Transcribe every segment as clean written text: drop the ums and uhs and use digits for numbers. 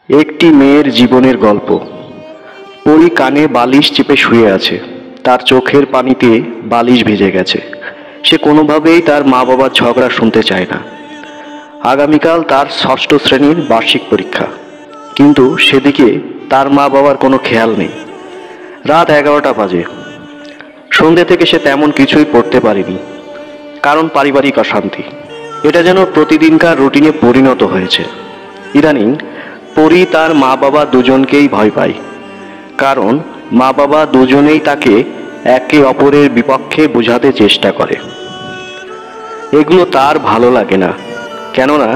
একটি মেয়ের জীবনের গল্প। পরি কানে বালিশ চেপে শুয়ে আছে। তার চোখের পানিতে বালিশ ভিজে গেছে। সে কোনোভাবেই তার মা বাবার ঝগড়া শুনতে চায় না। আগামীকাল তার ষষ্ঠ শ্রেণীর বার্ষিক পরীক্ষা, কিন্তু সেদিকে তার মা বাবার কোনো খেয়াল নেই। রাত 11টা বাজে। সন্ধ্যে থেকে সে তেমন কিছুই পড়তে পারেনি, কারণ পারিবারিক অশান্তি। এটা যেন প্রতিদিনকার রুটিনে পরিণত হয়েছে। ইদানিং পরি তার মা বাবা দুজনকেই ভয় পায়, কারণ মা বাবা দুজনেই তাকে একে অপরের বিপক্ষে বোঝাতে চেষ্টা করে। এগুলো তার ভালো লাগে না, কেননা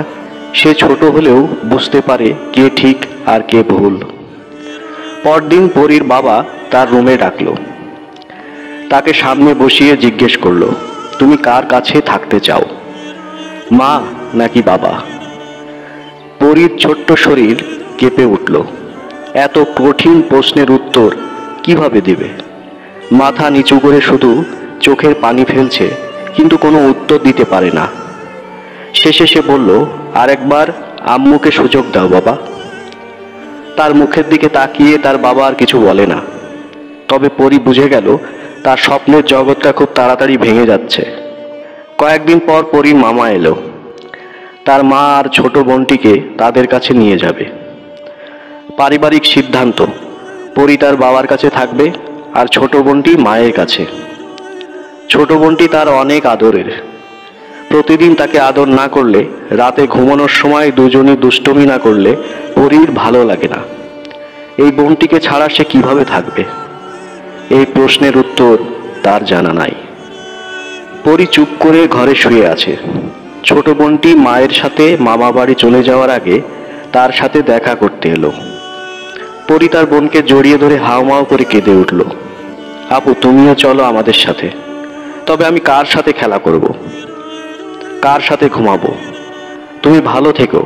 সে ছোট হলেও বুঝতে পারে কে ঠিক আর কে ভুল। পরদিন পরির বাবা তার রুমে ডাকলো। তাকে সামনে বসিয়ে জিজ্ঞেস করলো, তুমি কার কাছে থাকতে চাও, মা নাকি বাবা? পরির ছোট্ট শরীর কেঁপে উঠল। এত কঠিন প্রশ্নের উত্তর কিভাবে দেবে? মাথা নিচু করে শুধু চোখের পানি ফেলছে, কিন্তু কোনো উত্তর দিতে পারে না। শেষে সে বলল, আরেকবার আম্মুকে সুযোগ দাও বাবা। তার মুখের দিকে তাকিয়ে তার বাবা আর কিছু বলে না। তবে পরি বুঝে গেল তার স্বপ্নের জগৎটা খুব তাড়াতাড়ি ভেঙে যাচ্ছে। কয়েকদিন পর পরির মামা এলো। তার মা আর ছোট বোনটিকে তাদের কাছে নিয়ে যাবে। পারিবারিক সিদ্ধান্ত, পরি তার বাবার কাছে থাকবে আর ছোট বোনটি মায়ের কাছে। ছোট বোনটি তার অনেক আদরের। প্রতিদিন তাকে আদর না করলে, রাতে ঘুমানোর সময় দুজনই দুষ্টুমি না করলে পরির ভালো লাগে না। এই বোনটিকে ছাড়া সে কিভাবে থাকবে? এই প্রশ্নের উত্তর তার জানা নাই। পরি চুপ করে ঘরে শুয়ে আছে। ছোট বোনটি মায়ের সাথে মামা বাড়ি চলে যাওয়ার আগে তার সাথে দেখা করতে এলো। পরি তার বোনকে জড়িয়ে ধরে হাউমাউ করে কেঁদে উঠল। আপু, তুমিও চলো আমাদের সাথে। তবে আমি কার সাথে খেলা করব, কার সাথে ঘুমাবো? তুমি ভালো থেকো,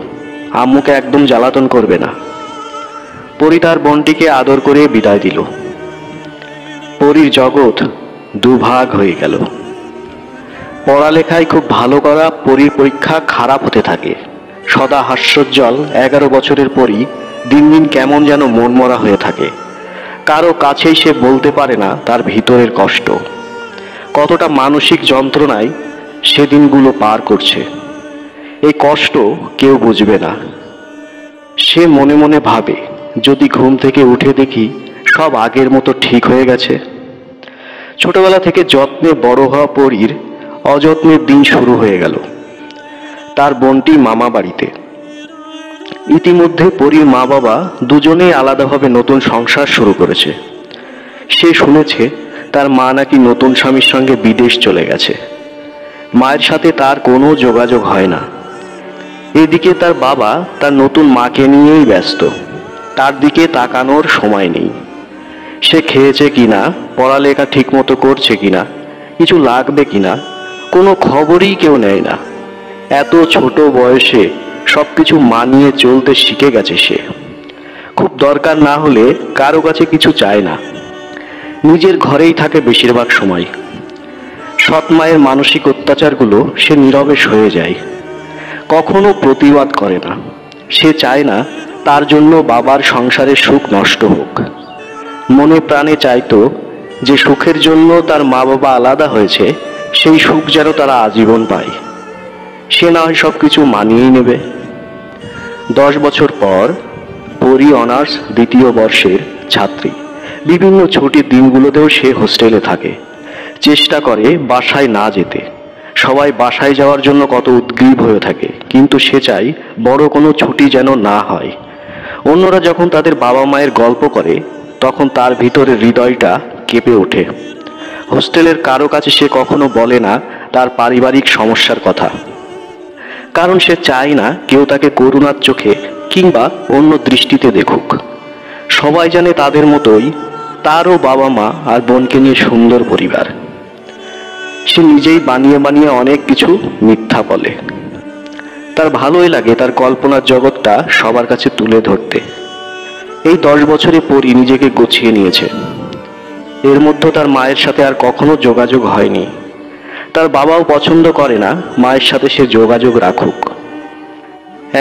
আম্মুকে একদম জ্বালাতন করবে না। পরি তার বোনটিকে আদর করে বিদায় দিল। পরির জগৎ দুভাগ হয়ে গেল। পড়ালেখায় খুব ভালো করা পরির পরীক্ষা খারাপ হতে থাকে। সদা হাস্যোজ্জ্বল 11 বছরের পরি দিন দিন কেমন যেন মনমরা হয়ে থাকে। কারো কাছেই সে বলতে পারে না তার ভিতরের কষ্ট। কতটা মানসিক যন্ত্রণায় সে দিনগুলো পার করছে, এই কষ্ট কেউ বুঝবে না। সে মনে মনে ভাবে, যদি ঘুম থেকে উঠে দেখি সব আগের মতো ঠিক হয়ে গেছে। ছোটবেলা থেকে যত্নে বড় হওয়া পরির অযত্নের দিন শুরু হয়ে গেল। তার বোনটি মামা বাড়িতে। ইতিমধ্যে পরির মা বাবা দুজনেই আলাদাভাবে নতুন সংসার শুরু করেছে। সে শুনেছে তার মা নাকি নতুন স্বামীর সঙ্গে বিদেশ চলে গেছে। মায়ের সাথে তার কোনো যোগাযোগ হয় না। এদিকে তার বাবা তার নতুন মাকে নিয়েই ব্যস্ত। তার দিকে তাকানোর সময় নেই। সে খেয়েছে কিনা, পড়ালেখা ঠিকমতো করছে কিনা, কিছু লাগবে কিনা, কোনো খবরই কেউ নেয় না। এত ছোট বয়সে সবকিছু মানিয়ে চলতে শিখে গেছে সে। খুব দরকার না হলে কারো কাছে কিছু চায় না। নিজের ঘরেই থাকে বেশিরভাগ সময়। সৎ মায়ের মানসিক অত্যাচারগুলো সে নীরবে সয়ে যায়। কখনো প্রতিবাদ করে না। সে চায় না তার জন্য বাবার সংসারের সুখ নষ্ট হোক। মনে প্রাণে চাইতো যে সুখের জন্য তার মা বাবা আলাদা হয়েছে, সেই সুখ যেন তারা আজীবন পায়। সে না হয় সবকিছু মানিয়েই নেবে। 10 বছর পর পরি অনার্স 2য় বর্ষের ছাত্রী। বিভিন্ন ছুটির দিনগুলোতেও সে হোস্টেলে থাকে। চেষ্টা করে বাসায় না যেতে। সবাই বাসায় যাওয়ার জন্য কত উদ্গ্রীব হয়ে থাকে, কিন্তু সে চায় বড় কোনো ছুটি যেন না হয়। অন্যরা যখন তাদের বাবা মায়ের গল্প করে, তখন তার ভিতরে হৃদয়টা কেঁপে ওঠে। হোস্টেলের কারো কাছে সে কখনো বলে না তার পারিবারিক সমস্যার কথা, কারণ সে চায় না কেউ তাকে করুণার চোখে কিংবা অন্য দৃষ্টিতে দেখুক। সবাই জানে তাদের মতোই তারও বাবা মা আর বোনকে নিয়ে সুন্দর পরিবার। সে নিজেই বানিয়ে বানিয়ে অনেক কিছু মিথ্যা বলে। তার ভালোই লাগে তার কল্পনার জগৎটা সবার কাছে তুলে ধরতে। এই 10 বছরে পরি নিজেকে গুছিয়ে নিয়েছে। এর মধ্যে তার মায়ের সাথে আর কখনো যোগাযোগ হয়নি। তার বাবাও পছন্দ করে না মায়ের সাথে সে যোগাযোগ রাখুক।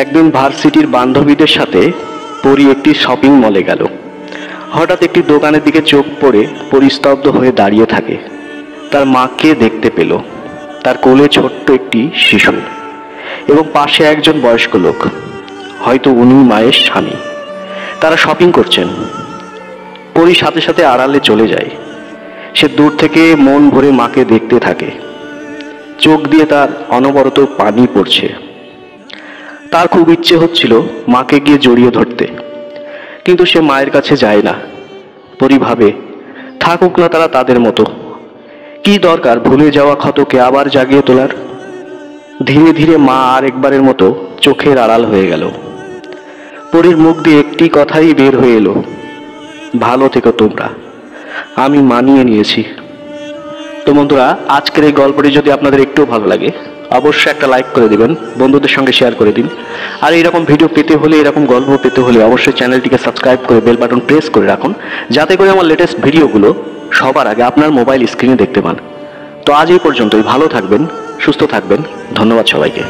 একদিন ভার্সিটির বান্ধবীদের সাথে পরি একটি শপিং মলে গেল। হঠাৎ একটি দোকানের দিকে চোখ পড়ে পরিস্তব্ধ হয়ে দাঁড়িয়ে থাকে। তার মাকে দেখতে পেল। তার কোলে ছোট্ট একটি শিশু এবং পাশে একজন বয়স্ক লোক, হয়তো উনি মায়ের স্বামী। তারা শপিং করছেন। পরি সাথে সাথে আড়ালে চলে যায়। সে দূর থেকে মন ভরে মাকে দেখতে থাকে। চোখ দিয়ে তার অনবরত পানি পড়ছে। তার খুব ইচ্ছে হচ্ছিল মাকে গিয়ে জড়িয়ে ধরতে, কিন্তু সে মায়ের কাছে যায় না। পরি ভাবে, থাকুক না তারা তাদের মতো, কি দরকার ভুলে যাওয়া ক্ষতকে আবার জাগিয়ে তোলার। ধীরে ধীরে মা আর একবারের মতো চোখের আড়াল হয়ে গেল। পরির মুখ দিয়ে একটি কথাই বের হয়ে এলো, ভালো থেকো তোমরা, আমি মানিয়ে নিয়েছি। তো বন্ধুরা, আজকের এই গল্পটি যদি আপনাদের একটু ভালো লাগে অবশ্যই একটা লাইক করে দিবেন, বন্ধুদের সঙ্গে শেয়ার করে দিন। আর এরকম ভিডিও পেতে হলে, এরকম গল্প পেতে হলে অবশ্যই চ্যানেলটিকে সাবস্ক্রাইব করে বেল বাটন প্রেস করে রাখুন, যাতে করে আমার লেটেস্ট ভিডিওগুলো সবার আগে আপনার মোবাইল স্ক্রিনে দেখতে পান। তো আজ এই পর্যন্তই। ভালো থাকবেন, সুস্থ থাকবেন। ধন্যবাদ সবাইকে।